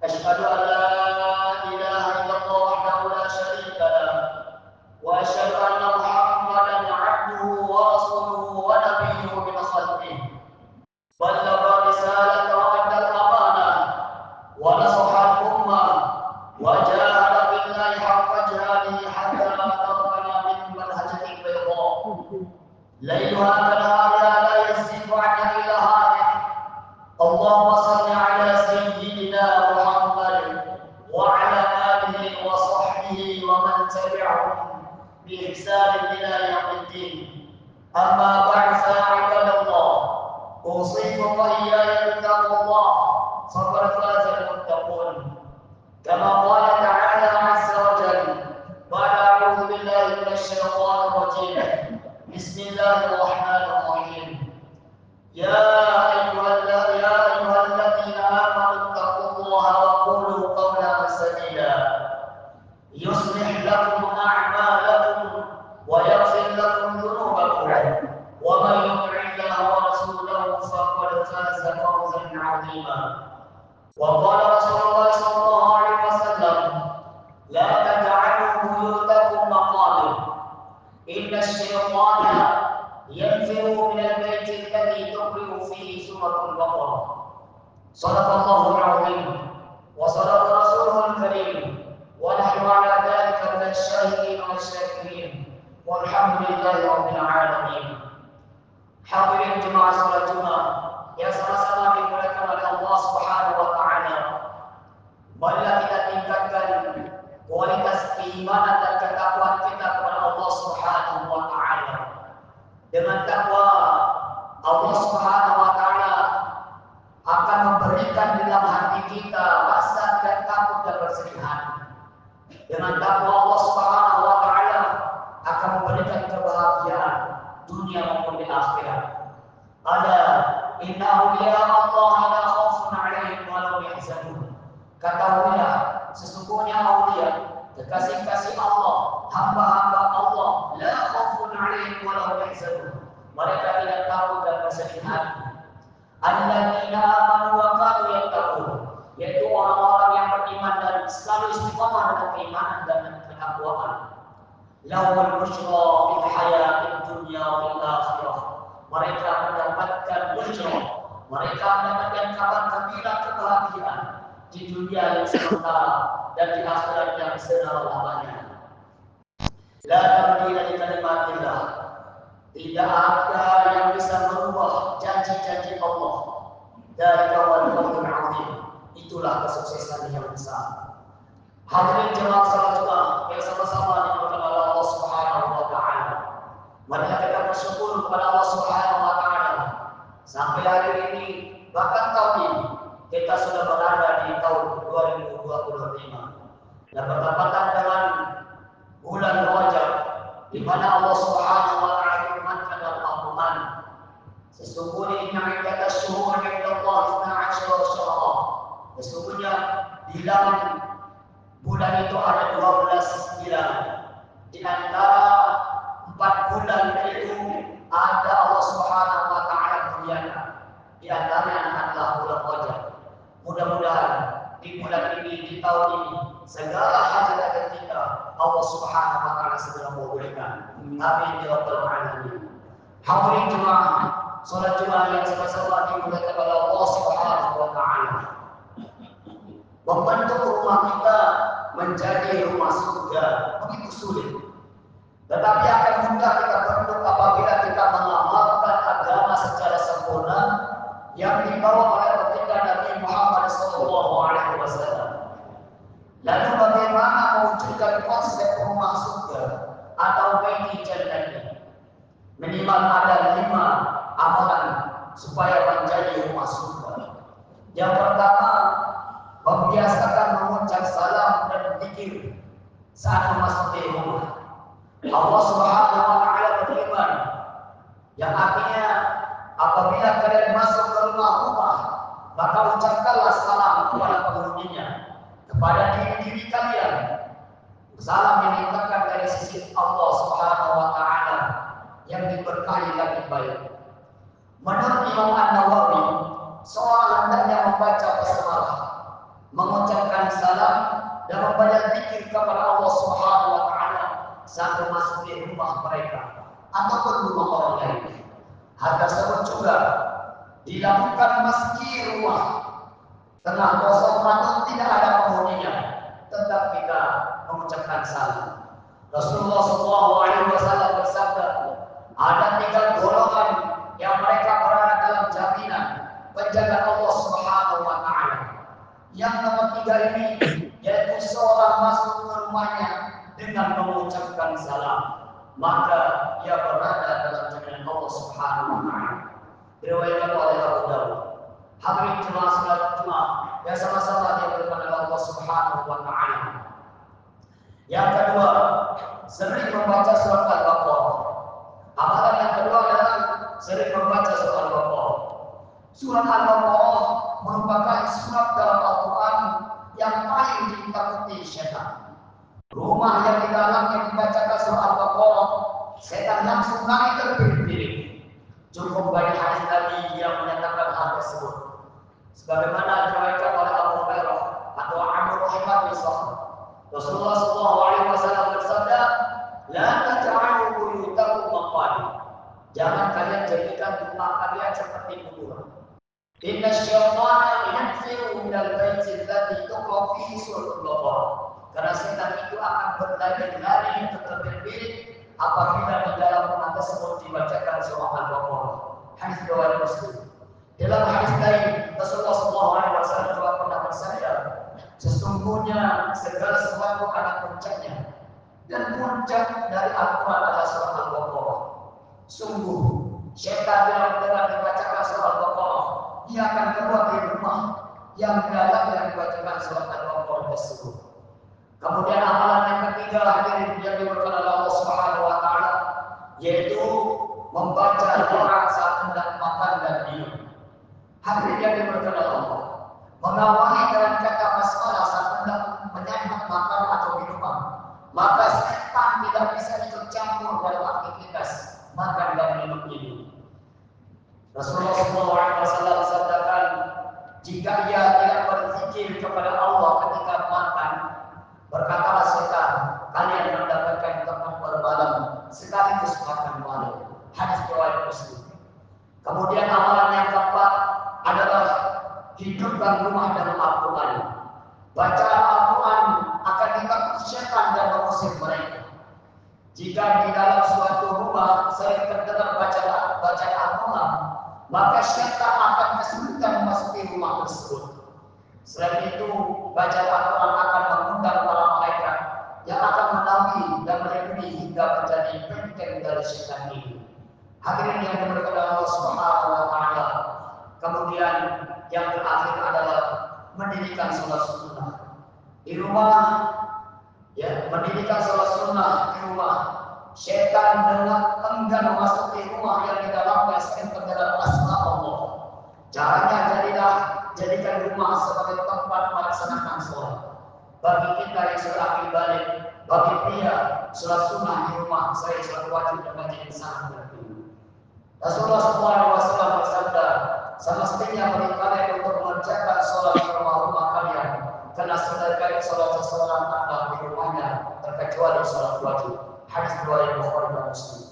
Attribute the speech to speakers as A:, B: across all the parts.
A: أشهد أن لا إله إلا الله وحده لا شريك له وأشهد أن محمدا عبده ورسوله ونبيه من خلقه بلغ الرسالة وأدى الأمانة ونصح الأمة وجاهد في الله حق جهاده حتى تركنا من منهجة البيضاء ليلها كنهارها لا يزيغ عنها إلا هالك. اللهم صل على سيدنا محمد وعلى آله وصحبه ومن تبعهم بإحسان إلى يوم الدين. أما بعد فيا عباد الله، أوصيكم وإياي بتقوى الله فقد فاز المتقون. كما قال تعالى عز وجل بعد أعوذ بالله من الشيطان الرجيم بسم الله الرحمن الرحيم يا أيها الذين آمنوا اتقوا الله وقولوا قولا سديدا يصلح لكم أعمالكم ويغفر لكم ذنوبكم ومن يطع الله ورسوله فقد فاز فوزا عظيما. وقال رسول الله صلى الله عليه وسلم لا تجعلوا بيوتكم مقابر إن الشيطان ينفر من البيت الذي تقرأ فيه سورة البقرة. صدق الله العظيم وصدق رسوله الكريم ونحن على ذلك من الشاهدين والشاكرين والحمد لله رب العالمين. Hadirin jemaah salat Jumat yang sama-sama dimuliakan oleh Allah Subhanahu wa taala. Marilah kita tingkatkan kualitas keimanan dan ketakwaan kita kepada Allah Subhanahu wa taala. Dengan takwa Allah Subhanahu wa taala akan memberikan dalam hati kita rasa dan takut dan bersih hati. Dengan takwa Allah Subhanahu wa taala akan memberikan kebahagiaan dunia maupun di akhirat. Ada inna awliya Allah la khaufun 'alaihim wa la hum yahzanun. Ketahuilah sesungguhnya aulia kekasih-kasih Allah, hamba-hamba Allah, la khaufun 'alaihim wa la hum yahzanun. Mereka tidak takut dan bersedih hati. Alladzina amanu wa kanu yattaqun, yaitu orang-orang yang beriman dan selalu istiqamah dalam keimanan dan ketakwaan. Lahumul busyra fil hayatid dunya wal akhirah. Mereka mendapatkan busyra, mereka mendapatkan kabar gembira kebahagiaan di dunia yang sementara dan di akhirat yang selama-lamanya. La tabdila li kalimatillah. Tidak ada yang bisa merubah janji-janji Allah. Dzalika wal fawzul 'azim. Itulah kesuksesan yang besar. Hadirin jemaah salat Jumat yang sama-sama dimuliakan oleh Allah Subhanahu wa taala. Marilah kita bersyukur kepada Allah Subhanahu wa taala. Sampai hari ini, bahkan tahun ini, kita sudah berada di tahun 2025 dan bertepatan dengan bulan Rajab, di mana Allah Subhanahu wa taala firmankan dalam Al-Qur'an, sesungguhnya inna 'iddatas syuhuri 'inda Allah 12 syahra. Sesungguhnya di dalam bulan itu ada 12 bulan. Di antara 4 bulan itu ada Allah Subhanahu wa taala muliakan. Di antaranya adalah bulan Rajab. Mudah-mudahan di bulan ini, di tahun ini, segala hajat kita Allah Subhanahu wa taala segera mengabulkan. Amin ya rabbal alamin. Hadirin jemaah salat Jumat yang sama-sama dimuliakan oleh Allah Subhanahu wa taala. Membentuk rumah kita menjadi rumah surga begitu sulit. Tetapi akan mudah kita bentuk apabila kita mengamalkan agama secara sempurna yang dibawa oleh baginda Nabi Muhammad SAW. Lalu bagaimana mewujudkan konsep rumah surga atau baiti jannah? Minimal ada 5 amalan supaya menjadi rumah surga. Yang pertama, membiasakan mengucap salam dan zikir saat memasuki rumah. Allah Subhanahu wa taala berfirman yang artinya apabila kalian masuk ke rumah, maka ucapkanlah salam kepada penghuninya, kepada diri kalian. Salam yang diucapkan dari sisi Allah Subhanahu wa taala yang diberkahi lebih baik. Menurut Imam An-Nawawi, seorang hendaknya membaca basmalah mengucapkan salam dan membaca zikir kepada Allah Subhanahu wa taala saat memasuki rumah mereka ataupun rumah orang lain. Hal tersebut juga dilakukan meski rumah tengah kosong atau tidak ada penghuninya, tetap kita mengucapkan salam. Rasulullah SAW bersabda, ada 3 golongan yang mereka berada dalam jaminan penjagaan Allah Subhanahu wa taala. Yang nomor 3 ini yaitu seorang masuk ke rumahnya dengan mengucapkan salam, maka ia berada dalam jaminan Allah Subhanahu wa taala. Diriwayatkan oleh Abu Dawud. Hadirin jemaah salat Jumat yang sama-sama diberkahi oleh Allah Subhanahu wa taala. Yang kedua, sering membaca surat Al-Baqarah. Amalan yang kedua adalah sering membaca surat Al-Baqarah. Surat Al-Baqarah merupakan surat dalam Al-Quran yang paling ditakuti setan. Rumah yang di dalamnya dibacakan surat Al-Baqarah, setan langsung lari terpirit-pirit. Cukup banyak hadis Nabi yang menyatakan hal tersebut. Sebagaimana diriwayatkan oleh Abu Hurairah atau Amr bin Sa'd. Rasulullah SAW bersabda, "La taj'alu buyutakum maqabir." Jangan kalian jadikan rumah kalian seperti kuburan. Inna syaitana yanfiru minal baiti alladzi tuqra fihi suratul Baqarah. Karena setan itu akan berlari-lari terpirit-pirit apabila di dalam rumah tersebut dibacakan surah Al-Baqarah. Hadis riwayat Muslim. Dalam hadis lain, Rasulullah SAW juga pernah bersabda, sesungguhnya segala sesuatu ada puncaknya, dan puncak dari Al-Quran adalah surah Al-Baqarah. Sungguh, syaitan bila mendengar dibacakan surah Al-Baqarah, dia akan keluar dari rumah yang dalam yang dibacakan surah Al-Baqarah tersebut. Kemudian amalan yang ketiga hadirin yang diberkahi oleh Allah Subhanahu wa taala, yaitu membaca doa saat hendak makan dan minum. Hadirin yang diberkahi oleh Allah, mengawali dengan kata basmalah saat hendak menyantap makan atau minuman, maka setan tidak bisa ikut campur dalam aktivitas makan dan minum ini. Rasulullah SAW sabdakan, jika ia tidak berzikir kepada Allah ketika makan, berkatalah setan, kalian mendapatkan tempat bermalam sekaligus makan malam. Hadis riwayat Muslim. Kemudian amalan yang keempat adalah hidupkan rumah dalam Al-Quran. Bacaan Al-Quran akan ditakut setan dan mengusir mereka. Jika di dalam suatu rumah sering terdengar bacaan Al-Quran, maka setan akan kesulitan memasuki rumah tersebut. Selain itu, bacaan Al-Quran akan mengundang para malaikat yang akan menaungi dan melindungi hingga menjadi benteng dari setan ini. Hadirin yang diberkahi Allah Subhanahu wa taala. Kemudian yang terakhir adalah mendirikan sholat sunnah di rumah. Ya, mendirikan sholat sunnah di rumah. Setan dengan enggan memasuki rumah yang di dalamnya sering terdengar asma Allah. Caranya jadikan rumah sebagai tempat melaksanakan sholat. Bagi kita yang sudah akil balik, bagi pria sholat sunnah di rumah, saya sholat wajib dan wajib sangat penting. Rasulullah SAW bersabda, semestinya bagi kalian untuk mengerjakan sholat di rumah kalian, karena sedangkan sholat seseorang adalah di rumahnya, terkecuali sholat wajib. Hadis riwayat Bukhari dan Muslim.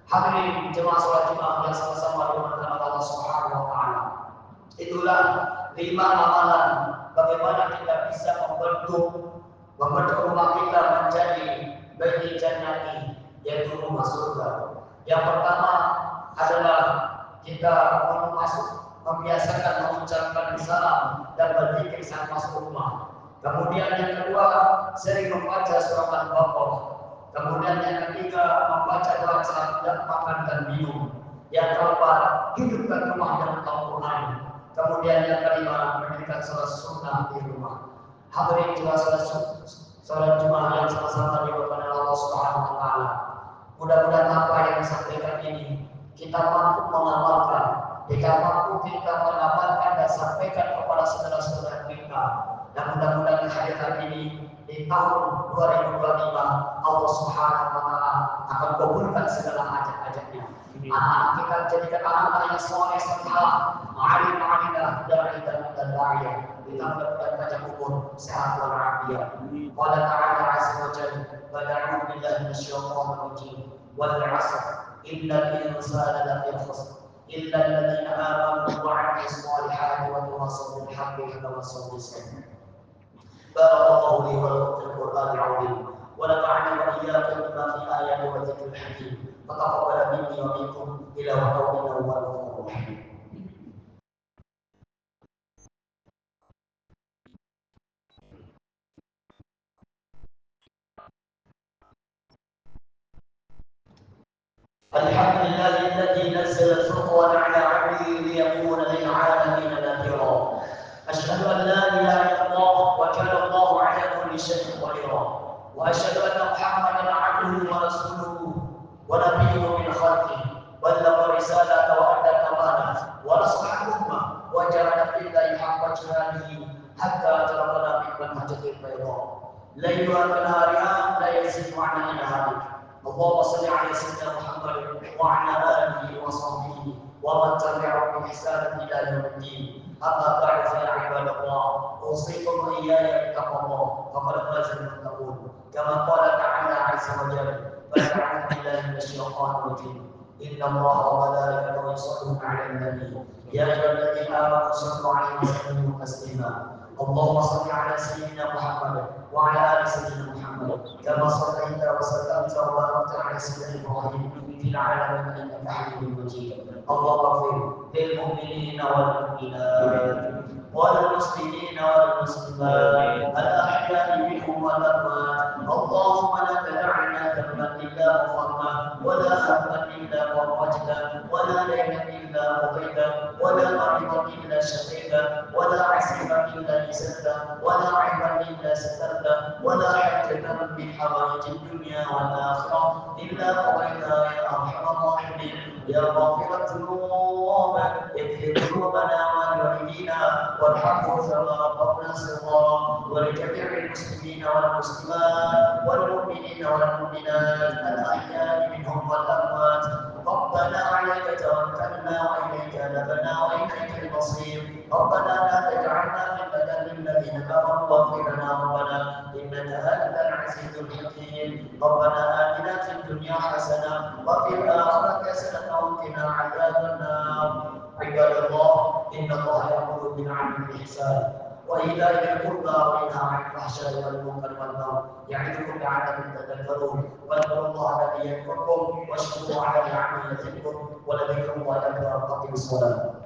A: Hadirin jemaah sholat Jumat yang sama-sama dimuliakan Allah Subhanahu wa taala. Itulah 5 amalan bagaimana kita bisa membentuk rumah kita menjadi baiti jannati, yaitu rumah surga. Yang pertama adalah kita membiasakan mengucapkan salam dan berzikir saat masuk rumah. Kemudian yang kedua, sering membaca surat Al-Baqarah. Kemudian yang ketiga, membaca doa saat hendak makan dan minum. Yang keempat, hidupkan rumah dengan Al-Quran. Kemudian yang kelima, mendirikan sholat sunnah di rumah. Hadirin jemaah sholat Jumat yang sama-sama diberkahi Allah Subhanahu wa taala. Mudah-mudahan apa yang disampaikan ini kita mampu mengamalkan, jika mampu kita mengamalkan dan sampaikan kepada saudara-saudara kita. Dan mudah-mudahan hari ini di tahun 2025 Allah Subhanahu wa taala akan kabulkan segala hajat-hajatnya. Anak-anak kita jadikan anak-anak yang soleh salihah, alim alilah, dari dan daya. Kita mudah-mudahan panjang umur, sehat walafiat. Qala ta'ala azza wa jalla, "Bada'u billahi minasyaitonir rajim, wal 'asr, innal insana lafi khusr, illa alladziina aamanu wa 'amilus shalihati wa tawassaw bil haqqi wa tawassaw bis sabr." Barakallahu li wa lakum fil Qur'anil 'azim. ونفعني وإياكم بما في آيات وذكر الحكيم فتقبل مني ومنكم إلى وقوله هو الغفور الرحيم. الحمد لله الذي نزل الفرقان على عبده ليكون للعالمين نذيرا. أشهد أن لا إله إلا الله وكان الله على كل شيء قديرا. وأشهد أن محمدا عبده ورسوله ونبيه من خلقه بلغ الرسالة وأدى الأمانة ونصح الأمة وجاهد في الله حق جهاده حتى تركنا من منهجة البيضاء ليلها كنهارها لا يزيد عن نهارك. اللهم صل على سيدنا محمد وعلى آله وصحبه ومن تبعهم بإحسان إلى يوم الدين. أما بعد فيا عباد الله أوصيكم وإياي بتقوى الله فقد فاز المتقون كما قال تعالى عز وجل فاستعذ بالله من الشيطان الرجيم إن الله وملائكته يصلون على النبي يا أيها الذين آمنوا صلوا عليه وسلموا تسليما. اللهم صل على سيدنا محمد وعلى آل سيدنا محمد كما صليت وسلمت وباركت على سيدنا إبراهيم في العالمين إنك حميد مجيد. اللهم اغفر للمؤمنين والمؤمنات والمسلمين والمسلمات الأحياء منهم والأموات. اللهم لا تدع لنا ذنبا إلا غفرته ولا هما إلا فرجته ولا دينا إلا قضيته ولا مريضا إلا شفيته ولا عسيرا إلا نسيته ولا عيبا إلا سترته ولا حاجة من حوائج الدنيا والآخرة إلا قضيتها يا أرحم الراحمين. يا غافر الذنوب اغفر ذنوبنا ولوالدينا وارحمهم كما ربونا صغارا ولجميع المسلمين والمسلمات والمؤمنين والمؤمنات الأحياء منهم والأموات. ربنا عليك توكلنا وإليك أنبنا وإليك المصير. ربنا لا تجعلنا فتنة للذين كفروا واغفر لنا ربنا إنك أنت العزيز الحكيم. ربنا آتنا في الدنيا حسنة وفي الآخرة حسنة وقنا عذاب النار. عباد الله إن الله يأمر بالعدل والإحسان وإيتاء ذي القربى وينهى عن الفحشاء والمنكر والبغي يعظكم لعلكم تذكرون. واذكروا الله الذي يذكركم واشكروه على نعمه يزدكم ولذكر الله أكبر. أقيموا الصلاة.